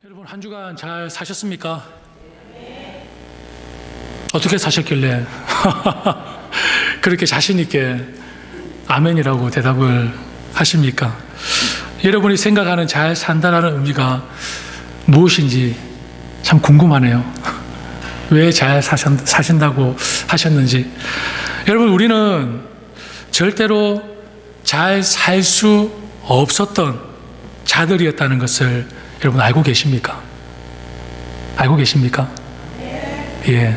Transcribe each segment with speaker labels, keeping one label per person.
Speaker 1: 여러분 한 주간 잘 사셨습니까? 어떻게 사셨길래 그렇게 자신 있게 아멘이라고 대답을 하십니까? 여러분이 생각하는 잘 산다라는 의미가 무엇인지 참 궁금하네요. 왜 잘 사신다고 하셨는지. 여러분, 우리는 절대로 잘 살 수 없었던 자들이었다는 것을 여러분 알고 계십니까? 알고 계십니까? 예.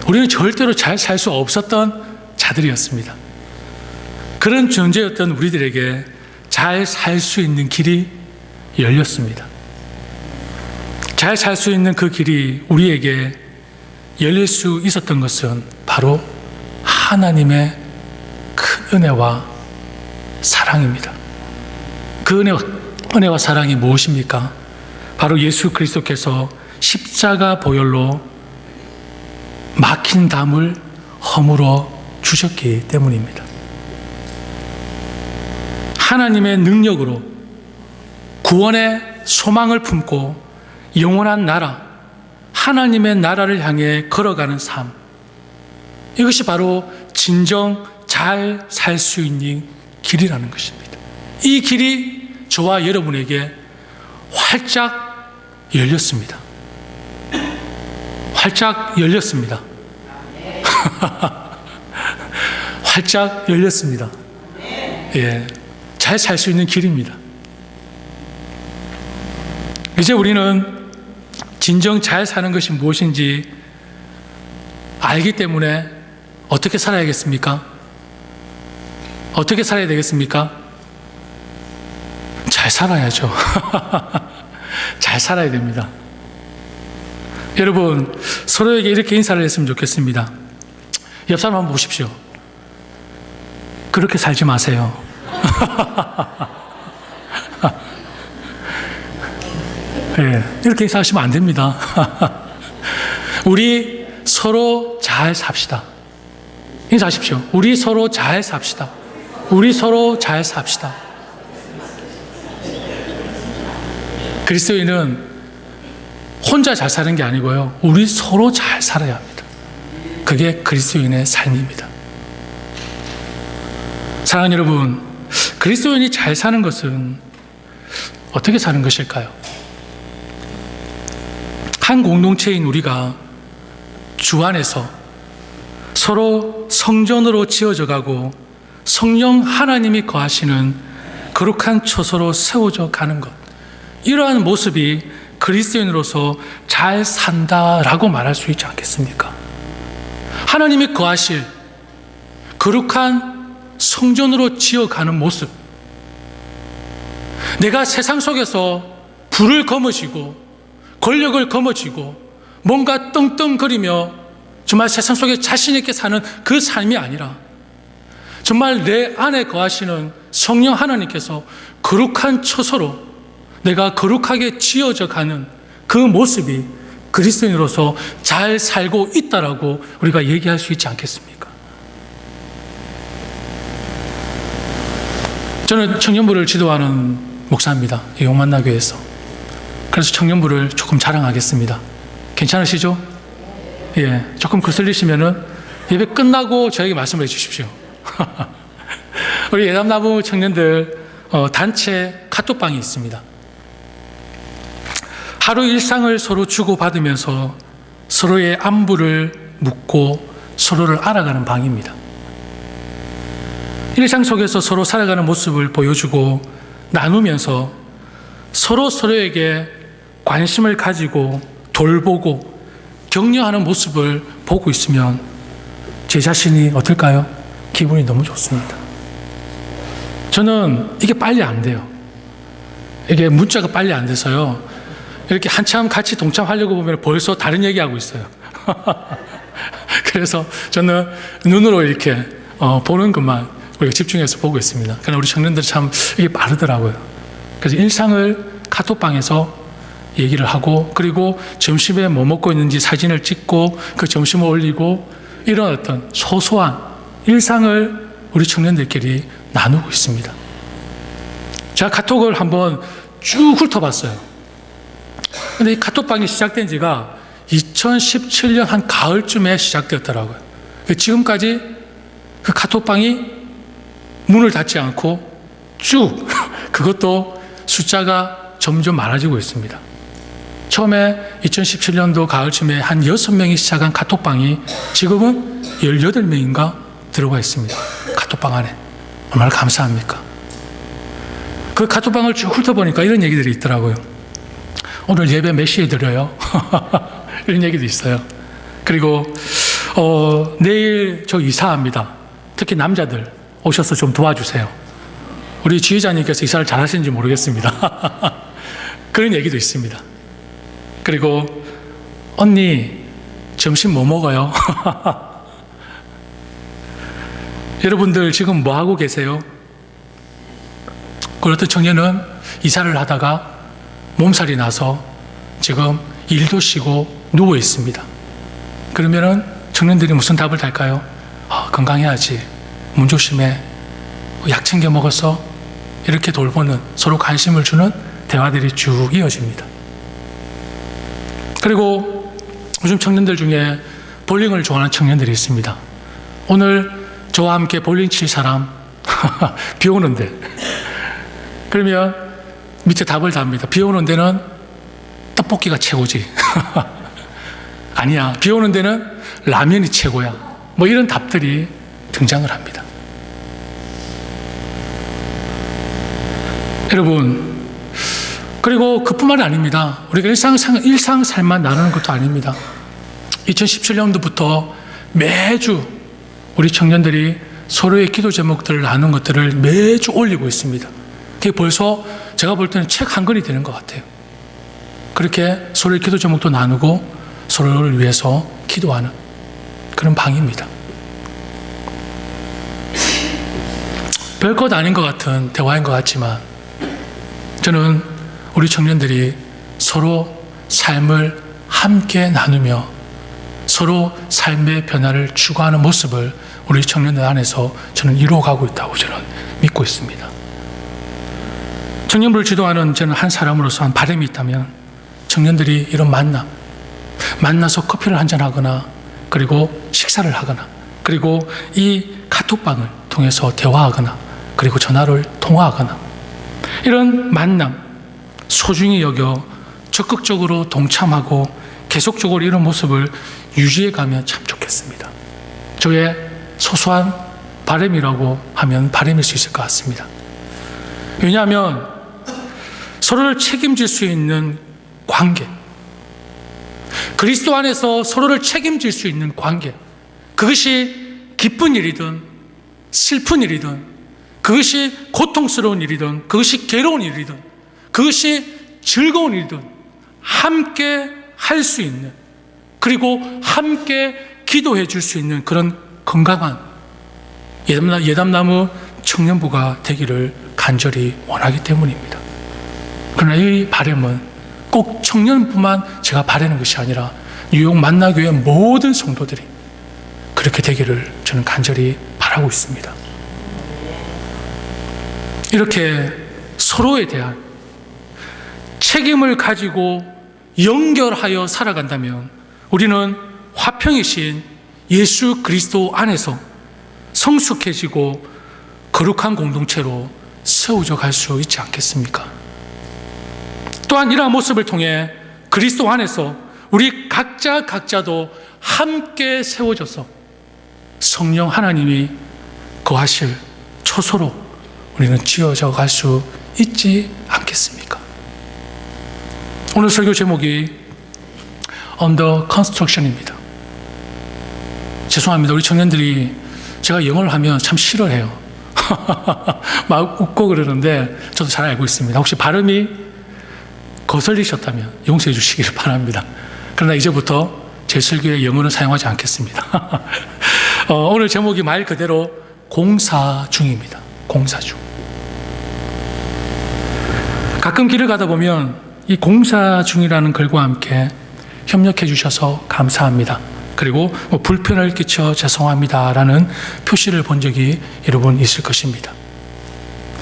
Speaker 1: 우리는 절대로 잘 살 수 없었던 자들이었습니다. 그런 존재였던 우리들에게 잘 살 수 있는 길이 열렸습니다. 잘 살 수 있는 그 길이 우리에게 열릴 수 있었던 것은 바로 하나님의 큰 은혜와 사랑입니다. 그 은혜와 사랑이 무엇입니까? 바로 예수 그리스도께서 십자가 보혈로 막힌 담을 허물어 주셨기 때문입니다. 하나님의 능력으로 구원의 소망을 품고 영원한 나라, 하나님의 나라를 향해 걸어가는 삶, 이것이 바로 진정 잘 살 수 있는 길이라는 것입니다. 이 길이 저와 여러분에게 활짝 열렸습니다. 활짝 열렸습니다. 활짝 열렸습니다. 예, 잘 살 수 있는 길입니다. 이제 우리는 진정 잘 사는 것이 무엇인지 알기 때문에 어떻게 살아야겠습니까? 어떻게 살아야 되겠습니까? 잘 살아야죠. 잘 살아야 됩니다. 여러분, 서로에게 이렇게 인사를 했으면 좋겠습니다. 옆 사람 한번 보십시오. 그렇게 살지 마세요. 네, 이렇게 인사하시면 안 됩니다. 우리 서로 잘 삽시다. 인사하십시오. 우리 서로 잘 삽시다. 우리 서로 잘 삽시다. 그리스도인은 혼자 잘 사는 게 아니고요, 우리 서로 잘 살아야 합니다. 그게 그리스도인의 삶입니다. 사랑하는 여러분, 그리스도인이 잘 사는 것은 어떻게 사는 것일까요? 한 공동체인 우리가 주 안에서 서로 성전으로 지어져 가고 성령 하나님이 거하시는 거룩한 처소로 세워져 가는 것, 이러한 모습이 그리스도인으로서 잘 산다라고 말할 수 있지 않겠습니까? 하나님이 거하실 거룩한 성전으로 지어가는 모습, 내가 세상 속에서 불을 거머쥐고 권력을 거머쥐고 뭔가 떵떵거리며 정말 세상 속에 자신 있게 사는 그 삶이 아니라 정말 내 안에 거하시는 성령 하나님께서 거룩한 처소로 내가 거룩하게 지어져 가는 그 모습이 그리스도인으로서 잘 살고 있다라고 우리가 얘기할 수 있지 않겠습니까? 저는 청년부를 지도하는 목사입니다. 용만나교회에서. 그래서 청년부를 조금 자랑하겠습니다. 괜찮으시죠? 예, 조금 거슬리시면은 예배 끝나고 저에게 말씀해 주십시오. 우리 예담나무 청년들 단체 카톡방이 있습니다. 하루 일상을 서로 주고받으면서 서로의 안부를 묻고 서로를 알아가는 방입니다. 일상 속에서 서로 살아가는 모습을 보여주고 나누면서 서로 서로에게 관심을 가지고 돌보고 격려하는 모습을 보고 있으면 제 자신이 어떨까요? 기분이 너무 좋습니다. 저는 이게 빨리 안 돼요. 이게 문자가 빨리 안 돼서요, 이렇게 한참 같이 동참하려고 보면 벌써 다른 얘기하고 있어요. 그래서 저는 눈으로 이렇게 보는 것만 우리가 집중해서 보고 있습니다. 그러나 우리 청년들 참 이게 빠르더라고요. 그래서 일상을 카톡방에서 얘기를 하고, 그리고 점심에 뭐 먹고 있는지 사진을 찍고 그 점심을 올리고, 이런 어떤 소소한 일상을 우리 청년들끼리 나누고 있습니다. 제가 카톡을 한번 쭉 훑어봤어요. 근데 이 카톡방이 시작된 지가 2017년 한 가을쯤에 시작되었더라고요. 지금까지 그 카톡방이 문을 닫지 않고 쭉 그것도 숫자가 점점 많아지고 있습니다. 처음에 2017년도 가을쯤에 한 6명이 시작한 카톡방이 지금은 18명인가 들어가 있습니다. 카톡방 안에. 얼마나 감사합니까? 그 카톡방을 쭉 훑어보니까 이런 얘기들이 있더라고요. 오늘 예배 몇 시에 드려요? 이런 얘기도 있어요. 그리고 내일 저 이사합니다. 특히 남자들 오셔서 좀 도와주세요. 우리 지휘자님께서 이사를 잘 하시는지 모르겠습니다. 그런 얘기도 있습니다. 그리고 언니 점심 뭐 먹어요? 여러분들 지금 뭐 하고 계세요? 그 어떤 청년은 이사를 하다가 몸살이 나서 지금 일도 쉬고 누워 있습니다. 그러면은 청년들이 무슨 답을 달까요? 건강해야지. 몸 조심해. 약 챙겨 먹어서 이렇게 돌보는, 서로 관심을 주는 대화들이 쭉 이어집니다. 그리고 요즘 청년들 중에 볼링을 좋아하는 청년들이 있습니다. 오늘 저와 함께 볼링 칠 사람 비 오는데 그러면 밑에 답을 답니다. 비 오는 데는 떡볶이가 최고지. 아니야. 비 오는 데는 라면이 최고야. 뭐 이런 답들이 등장을 합니다. 여러분, 그리고 그뿐만이 아닙니다. 우리가 일상 삶만 나누는 것도 아닙니다. 2017년도부터 매주 우리 청년들이 서로의 기도 제목들을 나눈 것들을 매주 올리고 있습니다. 그게 벌써 제가 볼 때는 책 한 권이 되는 것 같아요. 그렇게 서로의 기도 제목도 나누고 서로를 위해서 기도하는 그런 방입니다. 별것 아닌 것 같은 대화인 것 같지만 저는 우리 청년들이 서로 삶을 함께 나누며 서로 삶의 변화를 추구하는 모습을 우리 청년들 안에서 저는 이루어가고 있다고 저는 믿고 있습니다. 청년부를 지도하는 저는 한 사람으로서 한 바람이 있다면 청년들이 이런 만나서 커피를 한잔하거나 그리고 식사를 하거나 그리고 이 카톡방을 통해서 대화하거나 그리고 전화를 통화하거나 이런 만남 소중히 여겨 적극적으로 동참하고 계속적으로 이런 모습을 유지해가면 참 좋겠습니다. 저의 소소한 바람이라고 하면 바람일 수 있을 것 같습니다. 왜냐하면 서로를 책임질 수 있는 관계, 그리스도 안에서 서로를 책임질 수 있는 관계, 그것이 기쁜 일이든 슬픈 일이든 그것이 고통스러운 일이든 그것이 괴로운 일이든 그것이 즐거운 일이든 함께 할 수 있는 그리고 함께 기도해 줄 수 있는 그런 건강한 예담나무 청년부가 되기를 간절히 원하기 때문입니다. 그러나 이 바람은 꼭 청년뿐만 제가 바라는 것이 아니라 뉴욕 만나교회 모든 성도들이 그렇게 되기를 저는 간절히 바라고 있습니다. 이렇게 서로에 대한 책임을 가지고 연결하여 살아간다면 우리는 화평이신 예수 그리스도 안에서 성숙해지고 거룩한 공동체로 세워져 갈 수 있지 않겠습니까? 또한 이러한 모습을 통해 그리스도 안에서 우리 각자도 함께 세워져서 성령 하나님이 거하실 초소로 우리는 지어져 갈 수 있지 않겠습니까? 오늘 설교 제목이 Under Construction입니다. 죄송합니다. 우리 청년들이 제가 영어를 하면 참 싫어해요. 막 웃고 그러는데 저도 잘 알고 있습니다. 혹시 발음이 거슬리셨다면 용서해 주시기를 바랍니다. 그러나 이제부터 제 설교에 영어는 사용하지 않겠습니다. 오늘 제목이 말 그대로 공사 중입니다. 공사 중. 가끔 길을 가다 보면 이 공사 중이라는 글과 함께 협력해 주셔서 감사합니다. 그리고 불편을 끼쳐 죄송합니다라는 표시를 본 적이 여러분 있을 것입니다.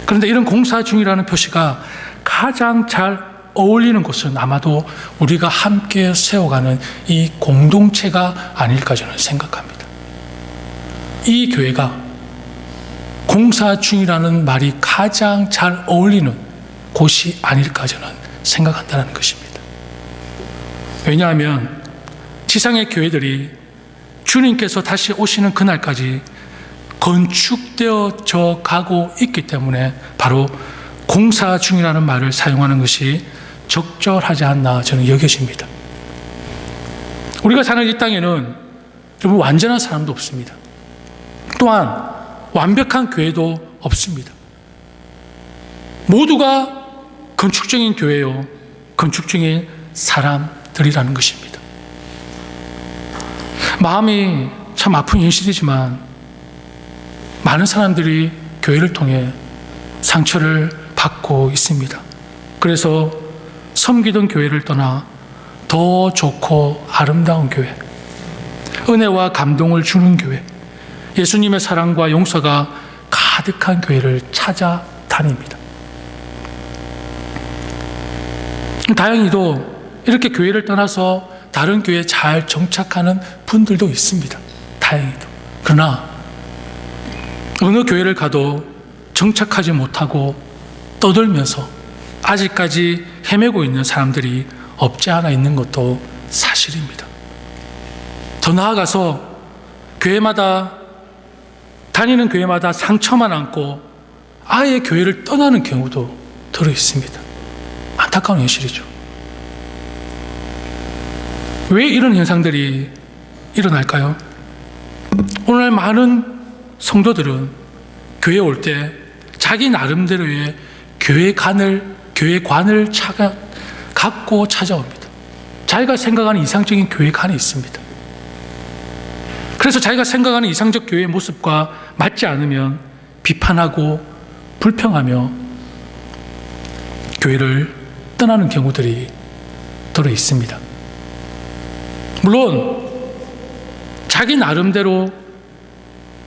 Speaker 1: 그런데 이런 공사 중이라는 표시가 가장 잘 어울리는 곳은 아마도 우리가 함께 세워가는 이 공동체가 아닐까 저는 생각합니다. 이 교회가 공사 중이라는 말이 가장 잘 어울리는 곳이 아닐까 저는 생각한다는 것입니다. 왜냐하면 지상의 교회들이 주님께서 다시 오시는 그날까지 건축되어져 가고 있기 때문에 바로 공사 중이라는 말을 사용하는 것이 적절하지 않나 저는 여겨집니다. 우리가 사는 이 땅에는 여러분 완전한 사람도 없습니다. 또한 완벽한 교회도 없습니다. 모두가 건축적인 교회요, 건축적인 사람들이라는 것입니다. 마음이 참 아픈 현실이지만 많은 사람들이 교회를 통해 상처를 받고 있습니다. 그래서 섬기던 교회를 떠나 더 좋고 아름다운 교회, 은혜와 감동을 주는 교회, 예수님의 사랑과 용서가 가득한 교회를 찾아다닙니다. 다행히도 이렇게 교회를 떠나서 다른 교회에 잘 정착하는 분들도 있습니다. 다행히도. 그러나 어느 교회를 가도 정착하지 못하고 떠들면서 아직까지 헤매고 있는 사람들이 없지 않아 있는 것도 사실입니다. 더 나아가서 다니는 교회마다 상처만 안고 아예 교회를 떠나는 경우도 들어 있습니다. 안타까운 현실이죠. 왜 이런 현상들이 일어날까요? 오늘 많은 성도들은 교회에 올 때 자기 나름대로의 교회관을 갖고 찾아옵니다. 자기가 생각하는 이상적인 교회관이 있습니다. 그래서 자기가 생각하는 이상적 교회의 모습과 맞지 않으면 비판하고 불평하며 교회를 떠나는 경우들이 들어 있습니다. 물론 자기 나름대로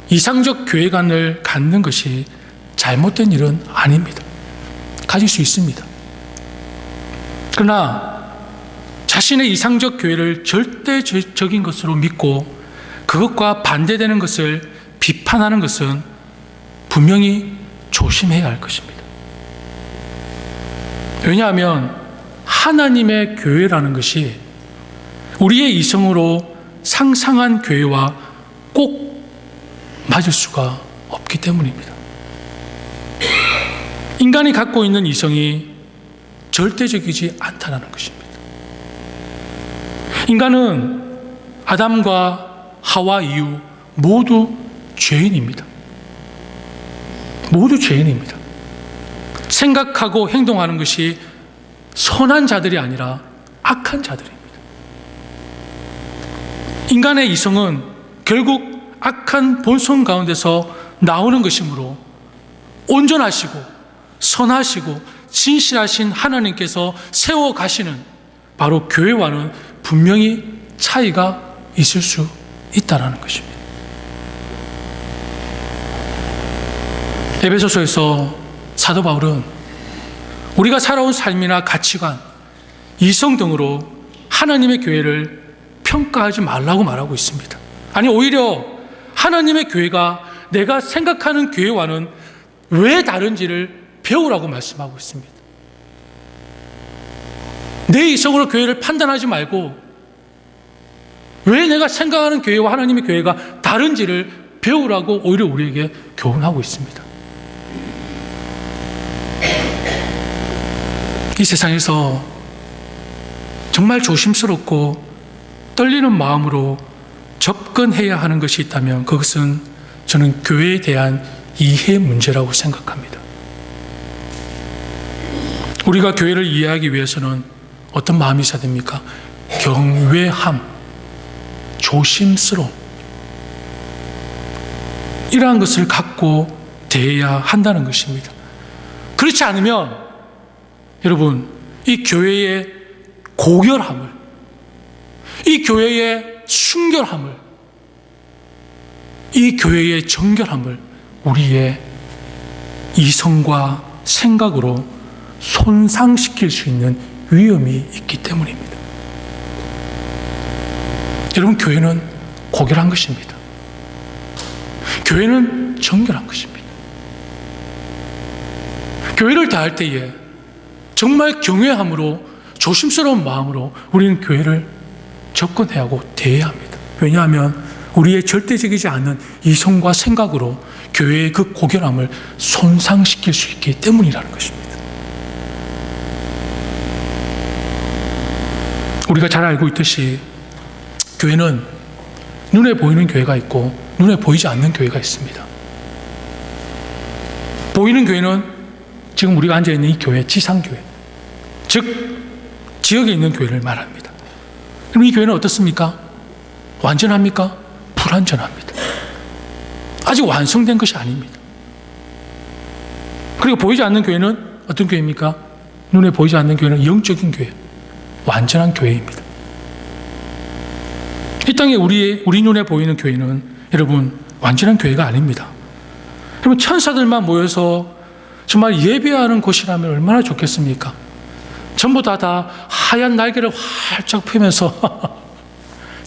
Speaker 1: 이상적 교회관을 갖는 것이 잘못된 일은 아닙니다. 가질 수 있습니다. 그러나 자신의 이상적 교회를 절대적인 것으로 믿고 그것과 반대되는 것을 비판하는 것은 분명히 조심해야 할 것입니다. 왜냐하면 하나님의 교회라는 것이 우리의 이성으로 상상한 교회와 꼭 맞을 수가 없기 때문입니다. 인간이 갖고 있는 이성이 절대적이지 않다는 것입니다. 인간은 아담과 하와 이후 모두 죄인입니다. 모두 죄인입니다. 생각하고 행동하는 것이 선한 자들이 아니라 악한 자들입니다. 인간의 이성은 결국 악한 본성 가운데서 나오는 것이므로 온전하시고 선하시고 진실하신 하나님께서 세워가시는 바로 교회와는 분명히 차이가 있을 수 있다는 것입니다. 에베소서에서 사도 바울은 우리가 살아온 삶이나 가치관, 이성 등으로 하나님의 교회를 평가하지 말라고 말하고 있습니다. 아니 오히려 하나님의 교회가 내가 생각하는 교회와는 왜 다른지를 배우라고 말씀하고 있습니다. 내 이성으로 교회를 판단하지 말고 왜 내가 생각하는 교회와 하나님의 교회가 다른지를 배우라고 오히려 우리에게 교훈하고 있습니다. 이 세상에서 정말 조심스럽고 떨리는 마음으로 접근해야 하는 것이 있다면 그것은 저는 교회에 대한 이해 문제라고 생각합니다. 우리가 교회를 이해하기 위해서는 어떤 마음이 있어야 됩니까? 경외함, 조심스러움, 이러한 것을 갖고 대해야 한다는 것입니다. 그렇지 않으면 여러분, 이 교회의 고결함을, 이 교회의 순결함을, 이 교회의 정결함을 우리의 이성과 생각으로 손상시킬 수 있는 위험이 있기 때문입니다. 여러분, 교회는 고결한 것입니다. 교회는 정결한 것입니다. 교회를 다할 때에 정말 경외함으로 조심스러운 마음으로 우리는 교회를 접근해야 하고 대해야 합니다. 왜냐하면 우리의 절대적이지 않은 이성과 생각으로 교회의 그 고결함을 손상시킬 수 있기 때문이라는 것입니다. 우리가 잘 알고 있듯이 교회는 눈에 보이는 교회가 있고 눈에 보이지 않는 교회가 있습니다. 보이는 교회는 지금 우리가 앉아있는 이 교회, 지상교회, 즉 지역에 있는 교회를 말합니다. 그럼 이 교회는 어떻습니까? 완전합니까? 불완전합니다. 아직 완성된 것이 아닙니다. 그리고 보이지 않는 교회는 어떤 교회입니까? 눈에 보이지 않는 교회는 영적인 교회, 완전한 교회입니다. 이 땅에 우리 눈에 보이는 교회는 여러분 완전한 교회가 아닙니다. 여러분, 천사들만 모여서 정말 예배하는 곳이라면 얼마나 좋겠습니까? 전부 다 하얀 날개를 활짝 펴면서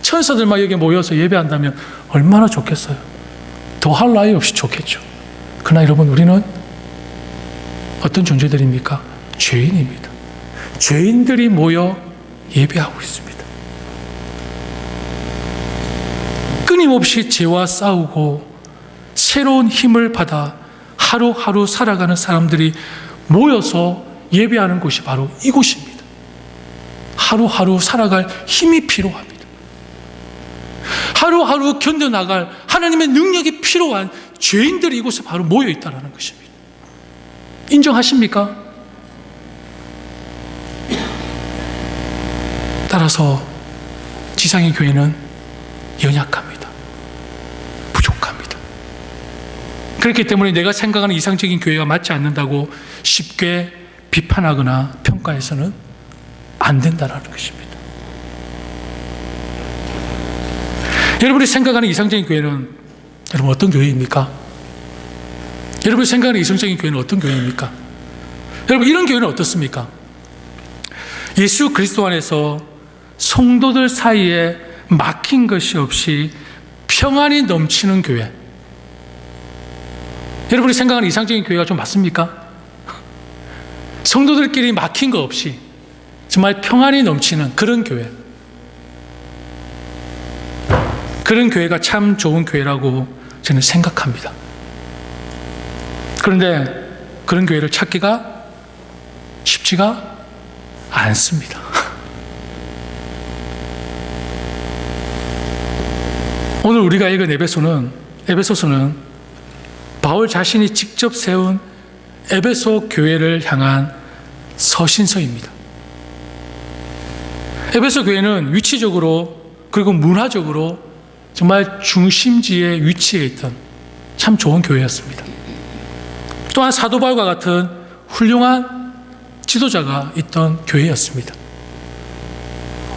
Speaker 1: 천사들만 여기 모여서 예배한다면 얼마나 좋겠어요. 더할 나위 없이 좋겠죠. 그러나 여러분, 우리는 어떤 존재들입니까? 죄인입니다. 죄인들이 모여 예배하고 있습니다. 끊임없이 죄와 싸우고 새로운 힘을 받아 하루하루 살아가는 사람들이 모여서 예배하는 곳이 바로 이곳입니다. 하루하루 살아갈 힘이 필요합니다. 하루하루 견뎌나갈 하나님의 능력이 필요한 죄인들이 이곳에 바로 모여 있다는 것입니다. 인정하십니까? 따라서 지상의 교회는 연약합니다. 부족합니다. 그렇기 때문에 내가 생각하는 이상적인 교회가 맞지 않는다고 쉽게 비판하거나 평가해서는 안 된다는 것입니다. 여러분이 생각하는 이상적인 교회는 여러분 어떤 교회입니까? 여러분이 생각하는 이상적인 교회는 어떤 교회입니까? 여러분, 이런 교회는 어떻습니까? 예수 그리스도 안에서 성도들 사이에 막힌 것이 없이 평안이 넘치는 교회. 여러분이 생각하는 이상적인 교회가 좀 맞습니까? 성도들끼리 막힌 거 없이 정말 평안이 넘치는 그런 교회. 그런 교회가 참 좋은 교회라고 저는 생각합니다. 그런데 그런 교회를 찾기가 쉽지가 않습니다. 오늘 우리가 읽은 에베소서는 바울 자신이 직접 세운 에베소 교회를 향한 서신서입니다. 에베소 교회는 위치적으로 그리고 문화적으로 정말 중심지에 위치해 있던 참 좋은 교회였습니다. 또한 사도 바울과 같은 훌륭한 지도자가 있던 교회였습니다.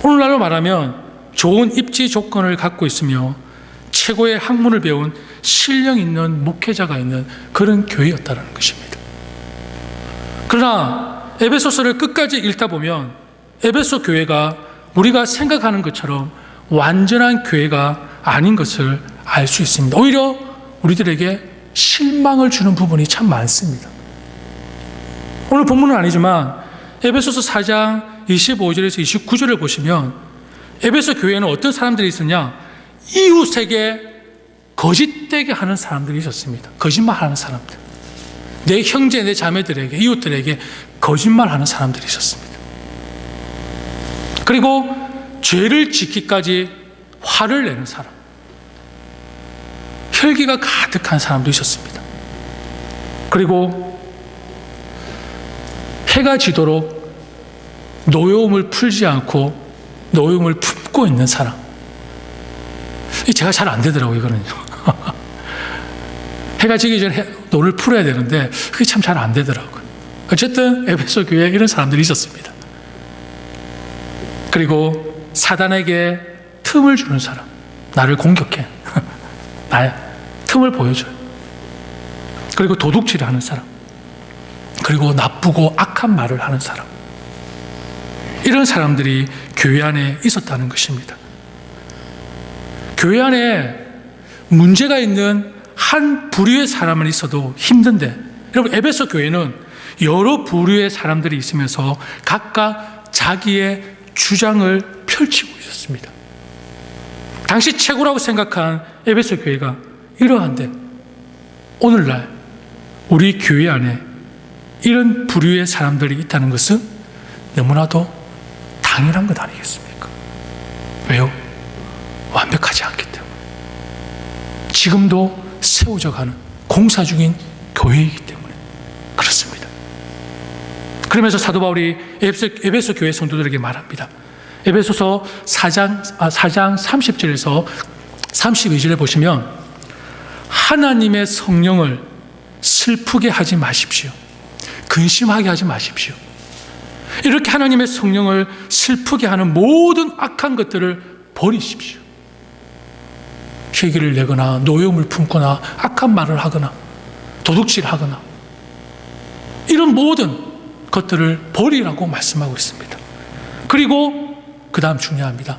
Speaker 1: 오늘날로 말하면 좋은 입지 조건을 갖고 있으며 최고의 학문을 배운 실력 있는 목회자가 있는 그런 교회였다는 것입니다. 그러나 에베소서를 끝까지 읽다 보면 에베소 교회가 우리가 생각하는 것처럼 완전한 교회가 아닌 것을 알 수 있습니다. 오히려 우리들에게 실망을 주는 부분이 참 많습니다. 오늘 본문은 아니지만 에베소서 4장 25절에서 29절을 보시면 에베소 교회에는 어떤 사람들이 있었냐? 이웃에게 거짓되게 하는 사람들이 있었습니다. 거짓말하는 사람들. 내 형제, 내 자매들에게, 이웃들에게 거짓말하는 사람들이 있었습니다. 그리고 죄를 짓기까지 화를 내는 사람, 혈기가 가득한 사람도 있었습니다. 그리고 해가 지도록 노여움을 풀지 않고 노여움을 품고 있는 사람. 제가 잘 안 되더라고요, 이거는요. 해가 지기 전에 노를 풀어야 되는데 그게 참 잘 안 되더라고요. 어쨌든 에베소 교회에 이런 사람들이 있었습니다. 그리고 사단에게 틈을 주는 사람, 나를 공격해, 나의 틈을 보여줘요. 그리고 도둑질을 하는 사람, 그리고 나쁘고 악한 말을 하는 사람. 이런 사람들이 교회 안에 있었다는 것입니다. 교회 안에 문제가 있는 한 부류의 사람은 있어도 힘든데, 여러분, 에베소 교회는 여러 부류의 사람들이 있으면서 각각 자기의 주장을 펼치고 있었습니다. 당시 최고라고 생각한 에베소 교회가 이러한데, 오늘날 우리 교회 안에 이런 부류의 사람들이 있다는 것은 너무나도 당연한 것 아니겠습니까? 왜요? 완벽하지 않기 때문에. 지금도 세워져 가는 공사 중인 교회이기 때문에 그렇습니다. 그러면서 사도 바울이 에베소 교회 성도들에게 말합니다. 에베소서 4장 30절에서 32절에 보시면, 하나님의 성령을 슬프게 하지 마십시오. 근심하게 하지 마십시오. 이렇게 하나님의 성령을 슬프게 하는 모든 악한 것들을 버리십시오. 시기를 내거나 노여움을 품거나 악한 말을 하거나 도둑질하거나 이런 모든 것들을 버리라고 말씀하고 있습니다. 그리고 그 다음 중요합니다.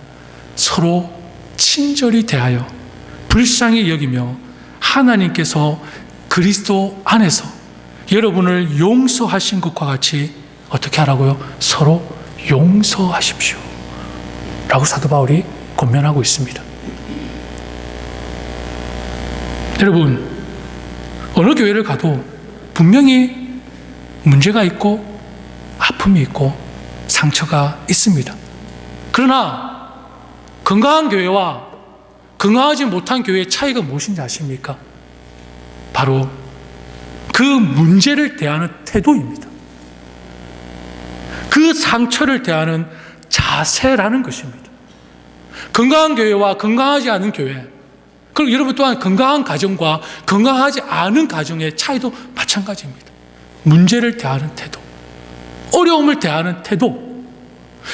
Speaker 1: 서로 친절히 대하여 불쌍히 여기며 하나님께서 그리스도 안에서 여러분을 용서하신 것과 같이 어떻게 하라고요? 서로 용서하십시오 라고 사도 바울이 권면하고 있습니다. 여러분, 어느 교회를 가도 분명히 문제가 있고 아픔이 있고 상처가 있습니다. 그러나 건강한 교회와 건강하지 못한 교회의 차이가 무엇인지 아십니까? 바로 그 문제를 대하는 태도입니다. 그 상처를 대하는 자세라는 것입니다. 건강한 교회와 건강하지 않은 교회, 그리고 여러분 또한 건강한 가정과 건강하지 않은 가정의 차이도 마찬가지입니다. 문제를 대하는 태도, 어려움을 대하는 태도,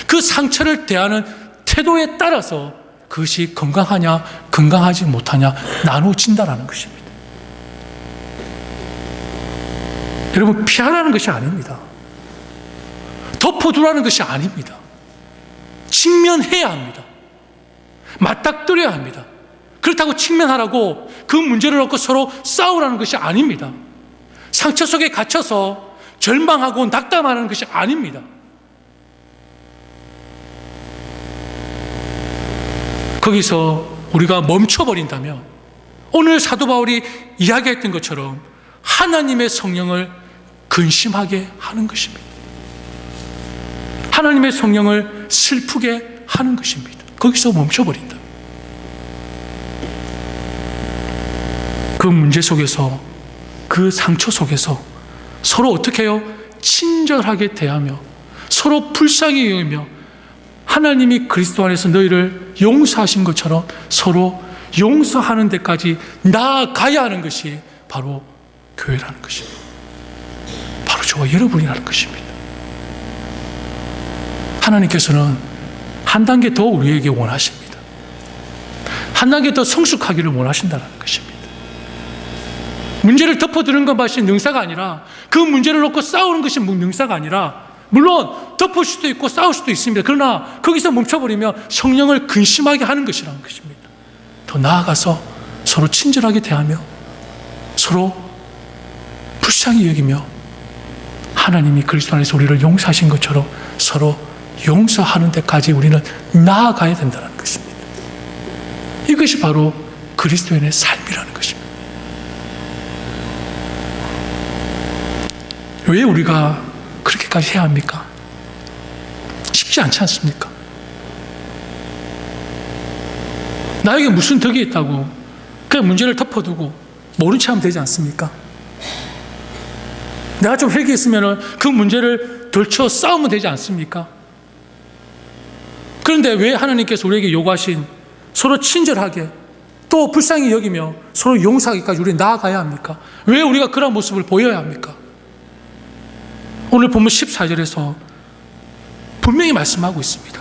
Speaker 1: 그 상처를 대하는 태도에 따라서 그것이 건강하냐 건강하지 못하냐 나눠진다는 것입니다. 여러분, 피하라는 것이 아닙니다. 덮어두라는 것이 아닙니다. 직면해야 합니다. 맞닥뜨려야 합니다. 그렇다고 직면하라고 그 문제를 놓고 서로 싸우라는 것이 아닙니다. 상처 속에 갇혀서 절망하고 낙담하는 것이 아닙니다. 거기서 우리가 멈춰버린다면 오늘 사도 바울이 이야기했던 것처럼 하나님의 성령을 근심하게 하는 것입니다. 하나님의 성령을 슬프게 하는 것입니다. 거기서 멈춰버린다. 그 문제 속에서, 그 상처 속에서 서로 어떻게 해요? 친절하게 대하며 서로 불쌍히 여기며 하나님이 그리스도 안에서 너희를 용서하신 것처럼 서로 용서하는 데까지 나아가야 하는 것이 바로 교회라는 것입니다. 바로 저와 여러분이라는 것입니다. 하나님께서는 한 단계 더 우리에게 원하십니다. 한 단계 더 성숙하기를 원하신다는 것입니다. 문제를 덮어두는 것만이 능사가 아니라, 그 문제를 놓고 싸우는 것이 능사가 아니라, 물론 덮을 수도 있고 싸울 수도 있습니다. 그러나 거기서 멈춰버리면 성령을 근심하게 하는 것이라는 것입니다. 더 나아가서 서로 친절하게 대하며 서로 불쌍히 여기며 하나님이 그리스도 안에서 우리를 용서하신 것처럼 서로 용서하는 데까지 우리는 나아가야 된다는 것입니다. 이것이 바로 그리스도인의 삶이라는 것입니다. 왜 우리가 그렇게까지 해야 합니까? 쉽지 않지 않습니까? 나에게 무슨 덕이 있다고 그냥 문제를 덮어두고 모른 체 하면 되지 않습니까? 내가 좀 회개했으면 그 문제를 덜쳐 싸우면 되지 않습니까? 그런데 왜 하나님께서 우리에게 요구하신 서로 친절하게 또 불쌍히 여기며 서로 용서하기까지 우리 나아가야 합니까? 왜 우리가 그런 모습을 보여야 합니까? 오늘 본문 14절에서 분명히 말씀하고 있습니다.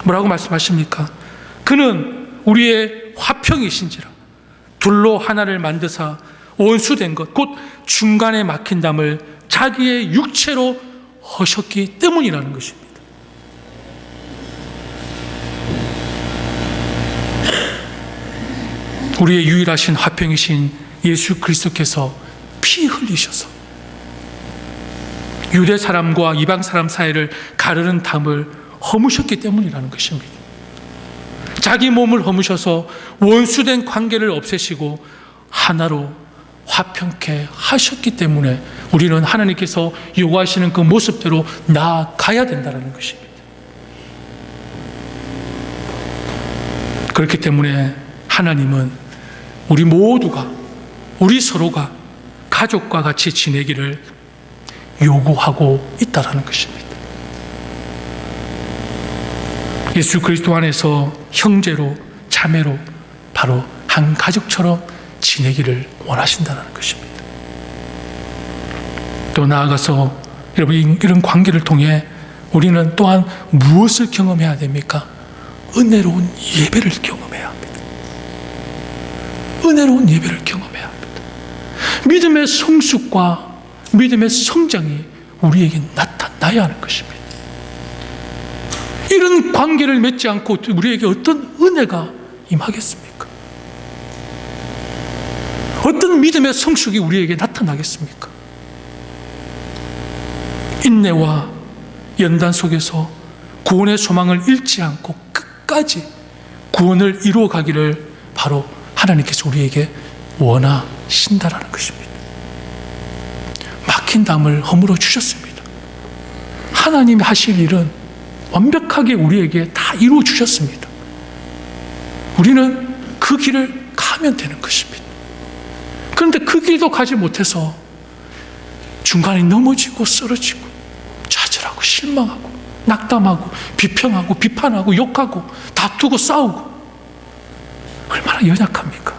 Speaker 1: 뭐라고 말씀하십니까? 그는 우리의 화평이신지라 둘로 하나를 만드사 원수된 것 곧 중간에 막힌 담을 자기의 육체로 허셨기 때문이라는 것입니다. 우리의 유일하신 화평이신 예수 그리스도께서 피 흘리셔서 유대 사람과 이방 사람 사이를 가르는 담을 허무셨기 때문이라는 것입니다. 자기 몸을 허무셔서 원수된 관계를 없애시고 하나로 화평케 하셨기 때문에 우리는 하나님께서 요구하시는 그 모습대로 나아가야 된다는 것입니다. 그렇기 때문에 하나님은 우리 모두가, 우리 서로가 가족과 같이 지내기를 요구하고 있다는 것입니다. 예수 그리스도 안에서 형제로, 자매로 바로 한 가족처럼 지내기를 원하신다는 것입니다. 또 나아가서 여러분, 이런 관계를 통해 우리는 또한 무엇을 경험해야 됩니까? 은혜로운 예배를 경험해야 합니다. 은혜로운 예배를 경험해야 합니다. 믿음의 성숙과 믿음의 성장이 우리에게 나타나야 하는 것입니다. 이런 관계를 맺지 않고 우리에게 어떤 은혜가 임하겠습니까? 어떤 믿음의 성숙이 우리에게 나타나겠습니까? 인내와 연단 속에서 구원의 소망을 잃지 않고 끝까지 구원을 이루어 가기를 바로 하나님께서 우리에게 원하신다라는 것입니다. 막힌 담을 허물어 주셨습니다. 하나님이 하실 일은 완벽하게 우리에게 다 이루어 주셨습니다. 우리는 그 길을 가면 되는 것입니다. 그런데 그 길도 가지 못해서 중간에 넘어지고 쓰러지고 좌절하고 실망하고 낙담하고 비평하고 비판하고 욕하고 다투고 싸우고 얼마나 연약합니까?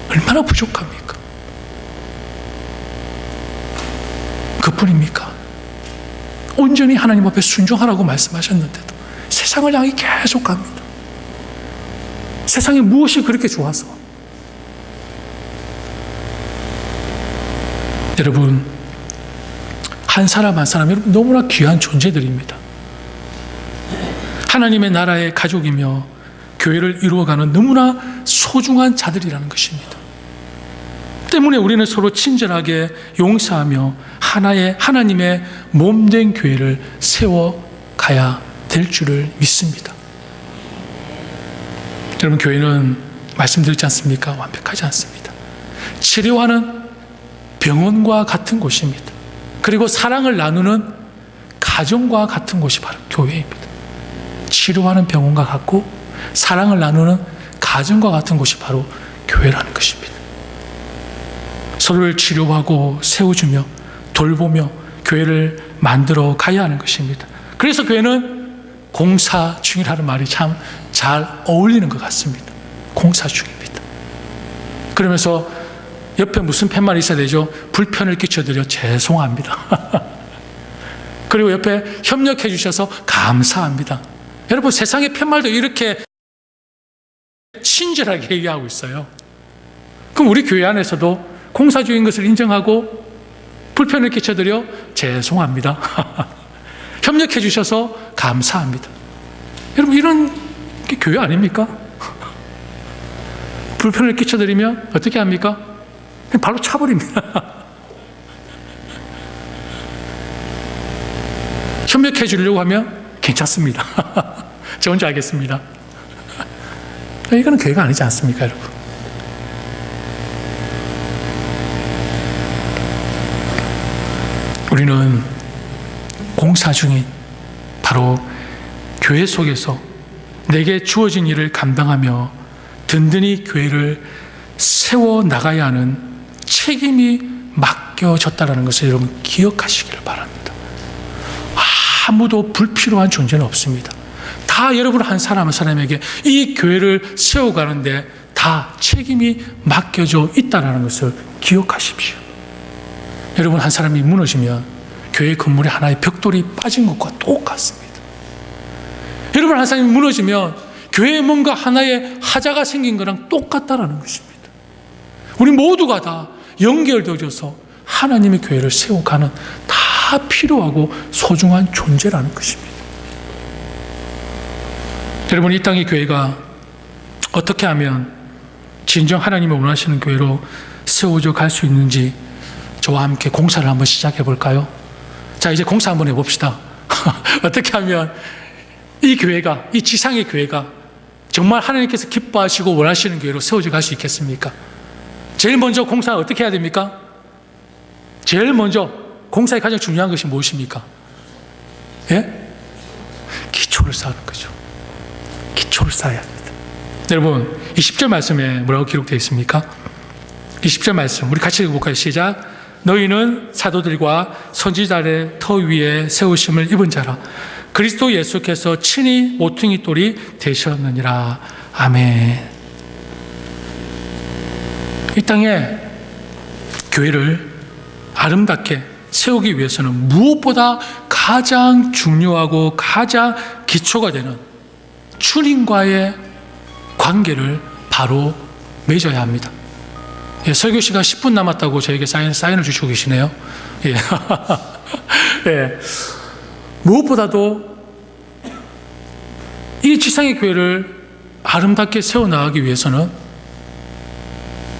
Speaker 1: 얼마나 부족합니까? 그뿐입니까? 온전히 하나님 앞에 순종하라고 말씀하셨는데도 세상을 향해 계속 갑니다. 세상에 무엇이 그렇게 좋아서? 여러분, 한 사람 한 사람 여러분 너무나 귀한 존재들입니다. 하나님의 나라의 가족이며 교회를 이루어가는 너무나 소중한 자들이라는 것입니다. 때문에 우리는 서로 친절하게 용서하며 하나님의 몸된 교회를 세워가야 될 줄을 믿습니다. 여러분, 교회는 말씀드렸지 않습니까? 완벽하지 않습니다. 치료하는 병원과 같은 곳입니다. 그리고 사랑을 나누는 가정과 같은 곳이 바로 교회입니다. 치료하는 병원과 같고 사랑을 나누는 가정과 같은 곳이 바로 교회라는 것입니다. 서로를 치료하고 세워주며 돌보며 교회를 만들어 가야 하는 것입니다. 그래서 교회는 공사 중이라는 말이 참 잘 어울리는 것 같습니다. 공사 중입니다. 그러면서 옆에 무슨 팻말이 있어야 되죠? 불편을 끼쳐드려 죄송합니다. 그리고 옆에 협력해 주셔서 감사합니다. 여러분, 세상의 팻말도 이렇게 친절하게 얘기하고 있어요. 그럼 우리 교회 안에서도 공사주인 것을 인정하고 불편을 끼쳐드려 죄송합니다. 협력해 주셔서 감사합니다. 여러분, 이런 게 교회 아닙니까? 불편을 끼쳐드리면 어떻게 합니까? 그냥 발로 차버립니다. 협력해 주려고 하면 괜찮습니다. 저 혼자 알겠습니다. 이거는 교회가 아니지 않습니까, 여러분? 우리는 공사 중인 바로 교회 속에서 내게 주어진 일을 감당하며 든든히 교회를 세워나가야 하는 책임이 맡겨졌다는 것을 여러분 기억하시기를 바랍니다. 아무도 불필요한 존재는 없습니다. 다 여러분 한 사람 한 사람에게 이 교회를 세워가는데 다 책임이 맡겨져 있다는 것을 기억하십시오. 여러분 한 사람이 무너지면 교회 건물에 하나의 벽돌이 빠진 것과 똑같습니다. 여러분 한 사람이 무너지면 교회에 뭔가 하나의 하자가 생긴 거랑 똑같다라는 것입니다. 우리 모두가 다 연결되어져서 하나님의 교회를 세워가는 다 필요하고 소중한 존재라는 것입니다. 여러분, 이 땅의 교회가 어떻게 하면 진정 하나님이 원하시는 교회로 세워져 갈 수 있는지 저와 함께 공사를 한번 시작해 볼까요? 자, 이제 공사 한번 해봅시다. 어떻게 하면 이 교회가, 이 지상의 교회가 정말 하나님께서 기뻐하시고 원하시는 교회로 세워져 갈 수 있겠습니까? 제일 먼저 공사 어떻게 해야 됩니까? 제일 먼저 공사의 가장 중요한 것이 무엇입니까? 예? 기초를 쌓는 거죠. 기초를 쌓아야 합니다. 여러분, 이 10절 말씀에 뭐라고 기록되어 있습니까? 이 10절 말씀 우리 같이 읽어볼까요? 시작. 너희는 사도들과 선지자의 터 위에 세우심을 입은 자라. 그리스도 예수께서 친히 모퉁이 돌이 되셨느니라. 아멘. 이 땅에 교회를 아름답게 세우기 위해서는 무엇보다 가장 중요하고 가장 기초가 되는 주님과의 관계를 바로 맺어야 합니다. 예, 설교 시간 10분 남았다고 저에게 사인을 주시고 계시네요. 예. 예. 무엇보다도 이 지상의 교회를 아름답게 세워나가기 위해서는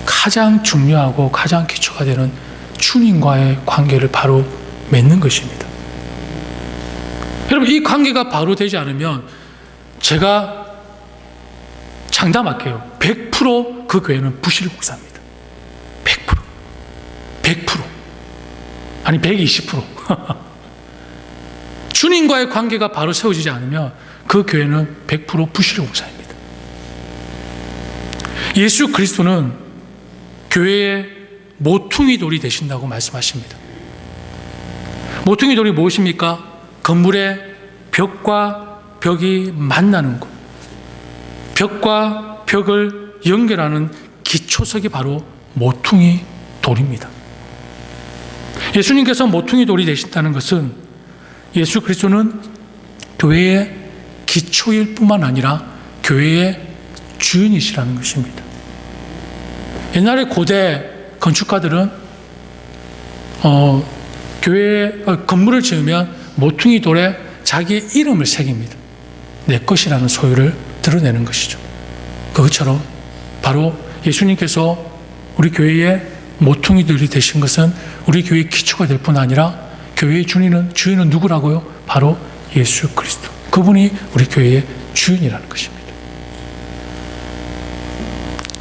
Speaker 1: 가장 중요하고 가장 기초가 되는 주님과의 관계를 바로 맺는 것입니다. 여러분, 이 관계가 바로 되지 않으면 제가 장담할게요. 100% 그 교회는 부실국사입니다. 100%. 100%. 아니 120%. 주님과의 관계가 바로 세워지지 않으면 그 교회는 100% 부실국사입니다. 예수 그리스도는 교회의 모퉁이 돌이 되신다고 말씀하십니다. 모퉁이 돌이 무엇입니까? 건물의 벽과 벽이 만나는 곳, 벽과 벽을 연결하는 기초석이 바로 모퉁이 돌입니다. 예수님께서 모퉁이 돌이 되신다는 것은 예수 그리스도는 교회의 기초일 뿐만 아니라 교회의 주인이시라는 것입니다. 옛날에 고대 건축가들은 교회에 건물을 지으면 모퉁이 돌에 자기의 이름을 새깁니다. 내 것이라는 소유를 드러내는 것이죠. 그것처럼 바로 예수님께서 우리 교회의 모퉁이들이 되신 것은 우리 교회의 기초가 될 뿐 아니라 교회의 주인은 누구라고요? 바로 예수 그리스도. 그분이 우리 교회의 주인이라는 것입니다.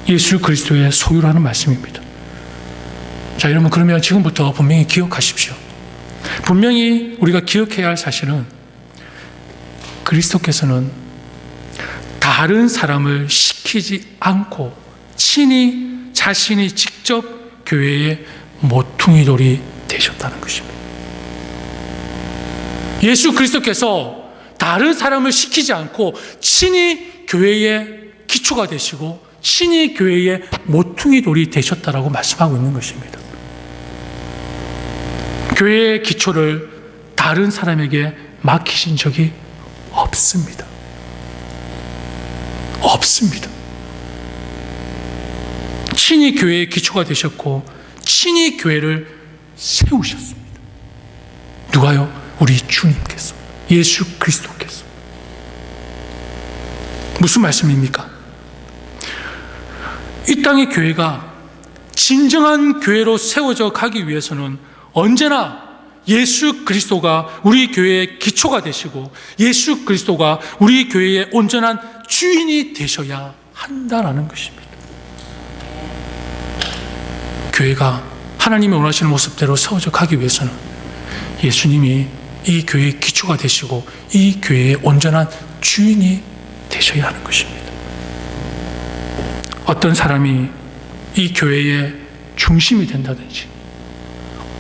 Speaker 1: 예수 그리스도의 소유라는 말씀입니다. 자, 여러분, 그러면 지금부터 분명히 기억하십시오. 분명히 우리가 기억해야 할 사실은 그리스도께서는 다른 사람을 시키지 않고 친히 자신이 직접 교회의 모퉁이 돌이 되셨다는 것입니다. 예수 그리스도께서 다른 사람을 시키지 않고 친히 교회의 기초가 되시고 친히 교회의 모퉁이 돌이 되셨다라고 말씀하고 있는 것입니다. 교회의 기초를 다른 사람에게 맡기신 적이 없습니다. 없습니다. 친히 교회의 기초가 되셨고 친히 교회를 세우셨습니다. 누가요? 우리 주님께서, 예수 그리스도께서. 무슨 말씀입니까? 이 땅의 교회가 진정한 교회로 세워져 가기 위해서는 언제나 예수 그리스도가 우리 교회의 기초가 되시고 예수 그리스도가 우리 교회의 온전한 주인이 되셔야 한다라는 것입니다. 교회가 하나님이 원하시는 모습대로 세워져 가기 위해서는 예수님이 이 교회의 기초가 되시고 이 교회의 온전한 주인이 되셔야 하는 것입니다. 어떤 사람이 이 교회의 중심이 된다든지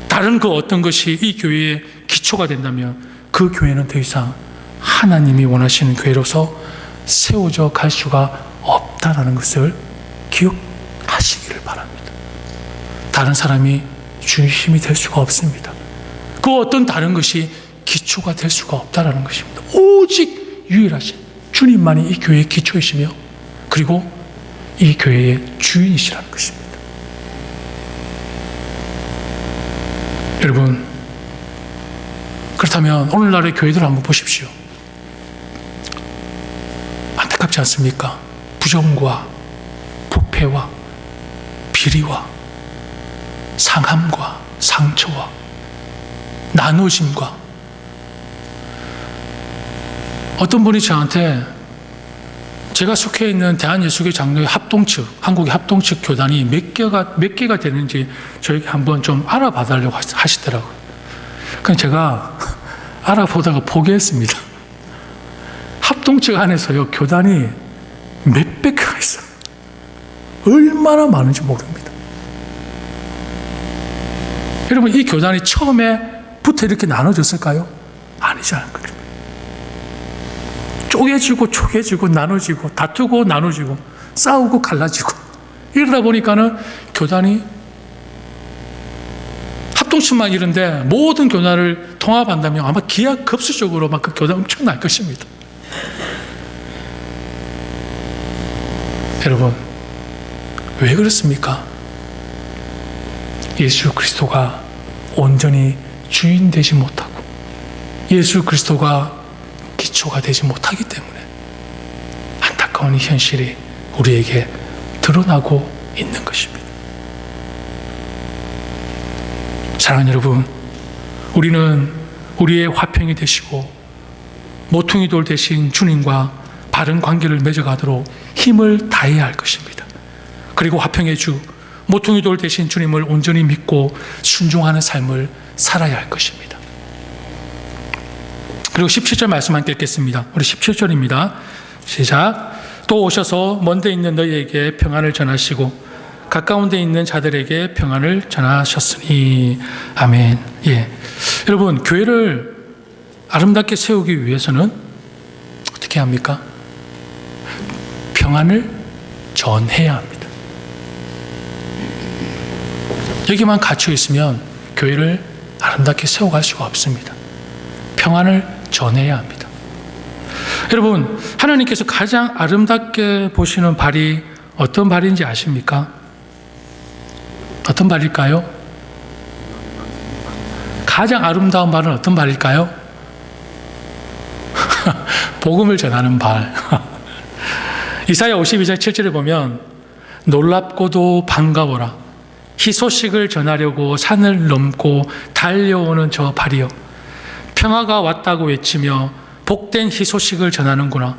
Speaker 1: 다른 그 어떤 것이 이 교회의 기초가 된다면 그 교회는 더 이상 하나님이 원하시는 교회로서 세워져 갈 수가 없다라는 것을 기억하시기를 바랍니다. 다른 사람이 중심이 될 수가 없습니다. 그 어떤 다른 것이 기초가 될 수가 없다라는 것입니다. 오직 유일하신 주님만이 이 교회의 기초이시며 그리고 이 교회의 주인이시라는 것입니다. 여러분, 그렇다면 오늘날의 교회들을 한번 보십시오. 안타깝지 않습니까? 부정과 부패와 비리와 상함과 상처와 나누심과, 어떤 분이 저한테 제가 속해 있는 대한예수교 장로회 합동측, 한국의 합동측 교단이 몇 개가 되는지 저에게 한번 좀 알아봐달라고 하시더라고요. 그럼 제가 알아보다가 포기했습니다. 합동측 안에서요, 교단이 몇백 개가 있어요. 얼마나 많은지 모릅니다. 여러분, 이 교단이 처음에부터 이렇게 나눠졌을까요? 아니지 않을까요? 쪼개지고 나눠지고, 다투고 나눠지고, 싸우고 갈라지고, 이러다 보니까는 교단이 합동측만 이런데 모든 교단을 통합한다면 아마 기하급수적으로 막 그 교단 엄청날 것입니다. 여러분, 왜 그렇습니까? 예수 그리스도가 온전히 주인 되지 못하고 예수 그리스도가 기초가 되지 못하기 때문에 안타까운 현실이 우리에게 드러나고 있는 것입니다. 사랑하는 여러분, 우리는 우리의 화평이 되시고 모퉁이 돌 대신 주님과 바른 관계를 맺어가도록 힘을 다해야 할 것입니다. 그리고 화평의 주, 모퉁이 돌 대신 주님을 온전히 믿고 순종하는 삶을 살아야 할 것입니다. 그리고 17절 말씀 함께 읽겠습니다. 우리 17절입니다. 시작. 또 오셔서 먼 데 있는 너희에게 평안을 전하시고 가까운 데 있는 자들에게 평안을 전하셨으니. 아멘. 예. 여러분, 교회를 아름답게 세우기 위해서는 어떻게 합니까? 평안을 전해야 합니다. 여기만 갇혀 있으면 교회를 아름답게 세워갈 수가 없습니다. 평안을 전해야 합니다. 여러분, 하나님께서 가장 아름답게 보시는 발이 어떤 발인지 아십니까? 어떤 발일까요? 가장 아름다운 발은 어떤 발일까요? 복음을 전하는 발. 이사야 52장 7절에 보면 놀랍고도 반가워라. 희소식을 전하려고 산을 넘고 달려오는 저 발이여. 평화가 왔다고 외치며 복된 희소식을 전하는구나.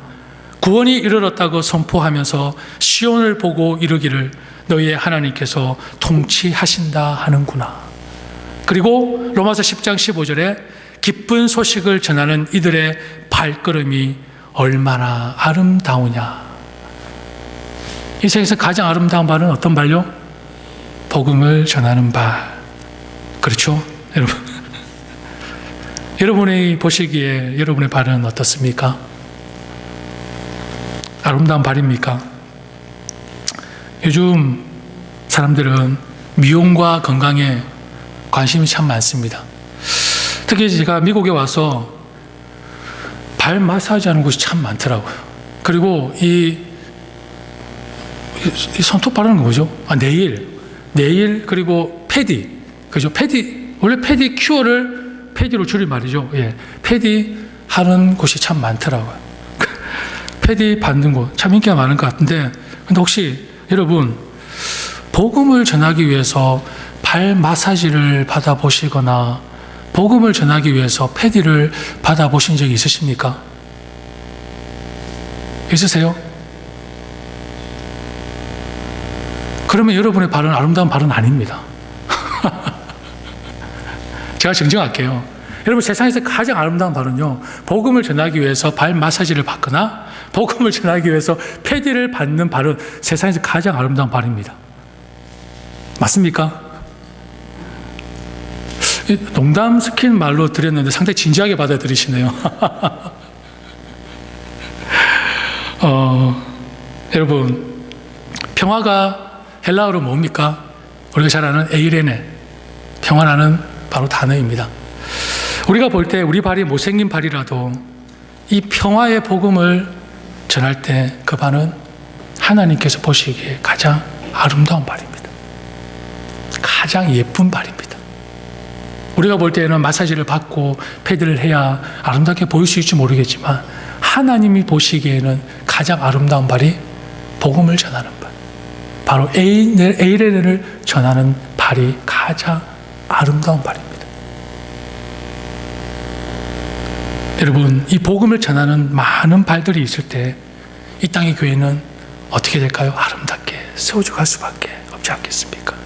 Speaker 1: 구원이 이르렀다고 선포하면서 시온을 보고 이르기를 너희의 하나님께서 통치하신다 하는구나. 그리고 로마서 10장 15절에 기쁜 소식을 전하는 이들의 발걸음이 얼마나 아름다우냐. 이 세상에서 가장 아름다운 발은 어떤 발요? 복음을 전하는 발. 그렇죠? 여러분, 여러분이 보시기에 여러분의 발은 어떻습니까? 아름다운 발입니까? 요즘 사람들은 미용과 건강에 관심이 참 많습니다. 특히 제가 미국에 와서 발 마사지 하는 곳이 참 많더라고요. 그리고 이 손톱 바르는 거 뭐죠? 네일, 그리고 패디. 그죠? 패디, 원래 패디 큐어를 패디로 줄일 말이죠. 예. 패디 하는 곳이 참 많더라고요. 패디 받는 곳, 참 인기가 많은 것 같은데, 근데 혹시 여러분, 복음을 전하기 위해서 발 마사지를 받아보시거나, 복음을 전하기 위해서 패디를 받아보신 적이 있으십니까? 있으세요? 그러면 여러분의 발은 아름다운 발은 아닙니다. 제가 정정할게요. 여러분, 세상에서 가장 아름다운 발은요, 복음을 전하기 위해서 발 마사지를 받거나 복음을 전하기 위해서 패디를 받는 발은 세상에서 가장 아름다운 발입니다. 맞습니까? 농담 스킨 말로 드렸는데 상당히 진지하게 받아들이시네요. 여러분, 평화가 헬라어로 뭡니까? 우리가 잘 아는 에이레네, 평화라는 바로 단어입니다. 우리가 볼 때 우리 발이 못생긴 발이라도 이 평화의 복음을 전할 때 그 발은 하나님께서 보시기에 가장 아름다운 발입니다. 가장 예쁜 발입니다. 우리가 볼 때는 마사지를 받고 패드를 해야 아름답게 보일 수 있을지 모르겠지만 하나님이 보시기에는 가장 아름다운 발이 복음을 전하는 발, 바로 에이레를 전하는 발이 가장 아름다운 발입니다. 여러분, 이 복음을 전하는 많은 발들이 있을 때 이 땅의 교회는 어떻게 될까요? 아름답게 세워져 갈 수밖에 없지 않겠습니까?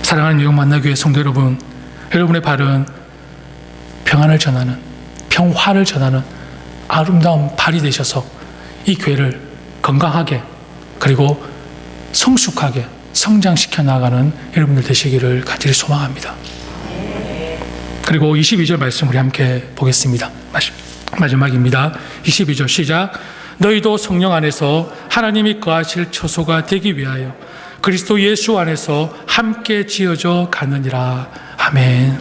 Speaker 1: 사랑하는 뉴욕 만나교회 성도 여러분, 여러분의 발은 평안을 전하는, 평화를 전하는 아름다운 발이 되셔서 이 교회를 건강하게 그리고 성숙하게 성장시켜 나가는 여러분들 되시기를 간절히 소망합니다. 그리고 22절 말씀 우리 함께 보겠습니다. 마지막입니다. 22절 시작. 너희도 성령 안에서 하나님이 거하실 처소가 되기 위하여 그리스도 예수 안에서 함께 지어져 가느니라. 아멘.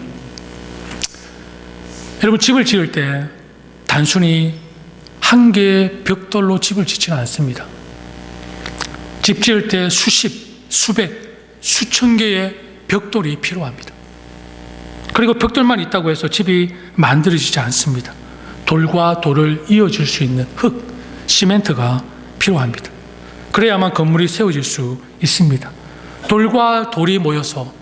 Speaker 1: 여러분, 집을 지을 때 단순히 한 개의 벽돌로 집을 짓지는 않습니다. 집 지을 때 수십, 수백, 수천 개의 벽돌이 필요합니다. 그리고 벽돌만 있다고 해서 집이 만들어지지 않습니다. 돌과 돌을 이어줄 수 있는 흙, 시멘트가 필요합니다. 그래야만 건물이 세워질 수 있습니다. 돌과 돌이 모여서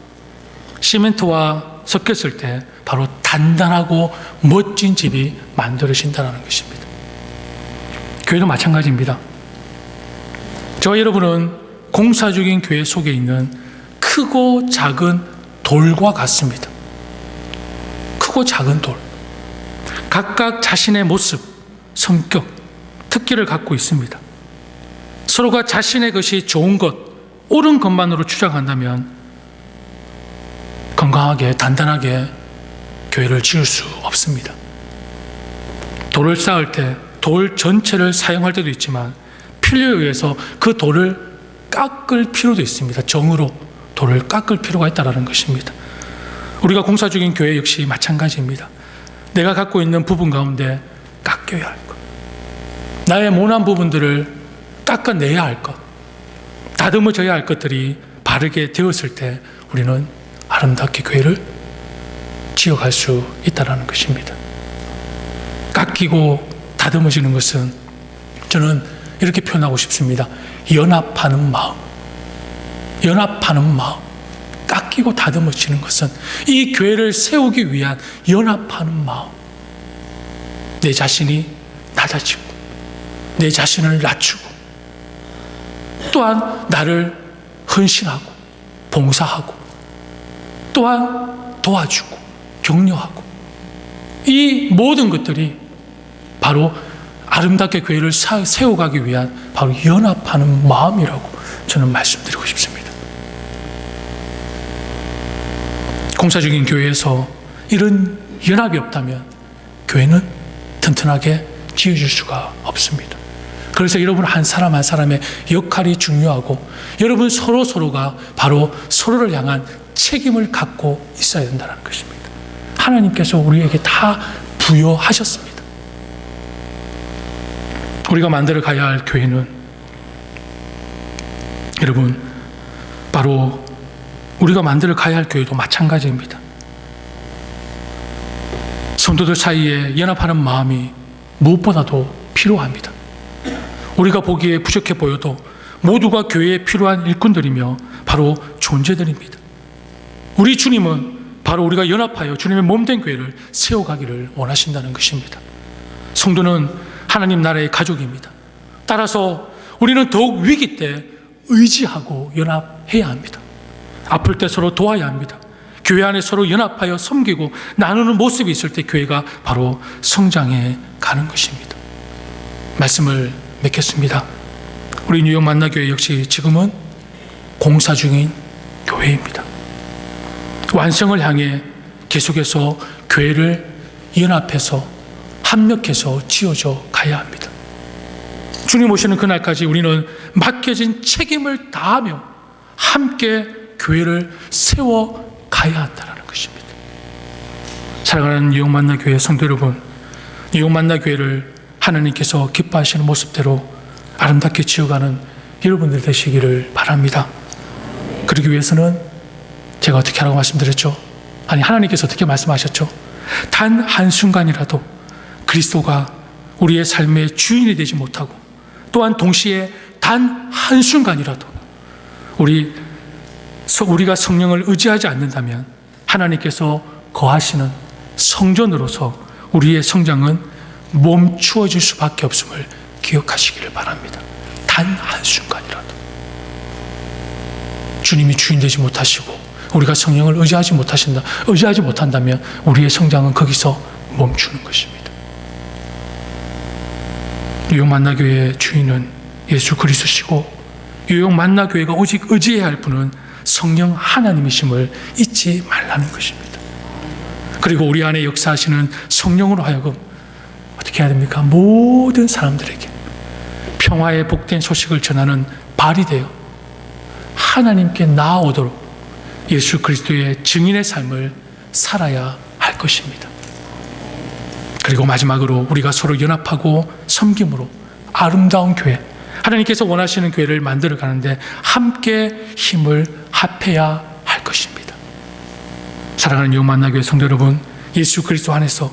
Speaker 1: 시멘트와 섞였을 때 바로 단단하고 멋진 집이 만들어진다는 것입니다. 교회도 마찬가지입니다. 저와 여러분은 공사 중인 교회 속에 있는 크고 작은 돌과 같습니다. 크고 작은 돌. 각각 자신의 모습, 성격, 특기를 갖고 있습니다. 서로가 자신의 것이 좋은 것, 옳은 것만으로 주장한다면 건강하게, 단단하게 교회를 지을 수 없습니다. 돌을 쌓을 때 돌 전체를 사용할 때도 있지만 필요에 의해서 그 돌을 깎을 필요도 있습니다. 정으로 돌을 깎을 필요가 있다는 것입니다. 우리가 공사 중인 교회 역시 마찬가지입니다. 내가 갖고 있는 부분 가운데 깎여야 할 것, 나의 모난 부분들을 깎아내야 할 것, 다듬어져야 할 것들이 바르게 되었을 때 우리는 아름답게 교회를 지어갈 수 있다는 것입니다. 깎이고 다듬어지는 것은 저는 이렇게 표현하고 싶습니다. 연합하는 마음. 연합하는 마음. 깎이고 다듬어지는 것은 이 교회를 세우기 위한 연합하는 마음. 내 자신이 낮아지고 내 자신을 낮추고 또한 나를 헌신하고 봉사하고 또한 도와주고 격려하고 이 모든 것들이 바로 아름답게 교회를 세워가기 위한 바로 연합하는 마음이라고 저는 말씀드리고 싶습니다. 공사 중인 교회에서 이런 연합이 없다면 교회는 튼튼하게 지어질 수가 없습니다. 그래서 여러분 한 사람 한 사람의 역할이 중요하고 여러분 서로가 바로 서로를 향한 책임을 갖고 있어야 된다는 것입니다. 하나님께서 우리에게 다 부여하셨습니다. 우리가 만들어 가야 할 교회는 여러분 바로 우리가 만들어 가야 할 교회도 마찬가지입니다. 성도들 사이에 연합하는 마음이 무엇보다도 필요합니다. 우리가 보기에 부족해 보여도 모두가 교회에 필요한 일꾼들이며 바로 존재들입니다. 우리 주님은 바로 우리가 연합하여 주님의 몸된 교회를 세워가기를 원하신다는 것입니다. 성도는 하나님 나라의 가족입니다. 따라서 우리는 더욱 위기 때 의지하고 연합해야 합니다. 아플 때 서로 도와야 합니다. 교회 안에 서로 연합하여 섬기고 나누는 모습이 있을 때 교회가 바로 성장해 가는 것입니다. 말씀을 맺겠습니다. 우리 뉴욕 만나교회 역시 지금은 공사 중인 교회입니다. 완성을 향해 계속해서 교회를 연합해서 합력해서 지어져 가야 합니다. 주님 오시는 그날까지 우리는 맡겨진 책임을 다하며 함께 교회를 세워 가야 한다는 것입니다. 사랑하는 뉴욕 만나교회 성도 여러분, 뉴욕 만나교회를 하나님께서 기뻐하시는 모습대로 아름답게 지어가는 여러분들 되시기를 바랍니다. 그러기 위해서는 제가 어떻게 하라고 말씀드렸죠? 아니, 하나님께서 어떻게 말씀하셨죠? 단 한순간이라도 그리스도가 우리의 삶의 주인이 되지 못하고 또한 동시에 단 한순간이라도 우리가 성령을 의지하지 않는다면 하나님께서 거하시는 성전으로서 우리의 성장은 멈추어질 수밖에 없음을 기억하시기를 바랍니다. 단 한순간이라도 주님이 주인 되지 못하시고 우리가 성령을 의지하지 못한다면 우리의 성장은 거기서 멈추는 것입니다. 뉴욕 만나교회의 주인은 예수 그리스도시고 뉴욕 만나교회가 오직 의지해야 할 분은 성령 하나님이심을 잊지 말라는 것입니다. 그리고 우리 안에 역사하시는 성령으로 하여금 어떻게 해야 됩니까? 모든 사람들에게 평화의 복된 소식을 전하는 발이 되어 하나님께 나아오도록 예수 그리스도의 증인의 삶을 살아야 할 것입니다. 그리고 마지막으로 우리가 서로 연합하고 섬김으로 아름다운 교회, 하나님께서 원하시는 교회를 만들어 가는데 함께 힘을 합해야 할 것입니다. 사랑하는 뉴욕 만나교회 성도 여러분, 예수 그리스도 안에서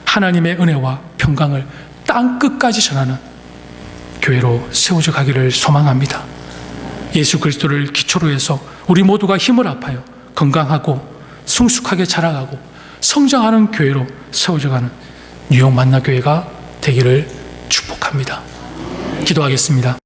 Speaker 1: 하나님의 은혜와 평강을 땅 끝까지 전하는 교회로 세워져 가기를 소망합니다. 예수 그리스도를 기초로 해서 우리 모두가 힘을 합하여 건강하고 성숙하게 자라가고 성장하는 교회로 세워져 가는 뉴욕 만나교회가 되기를 축복합니다. 기도하겠습니다.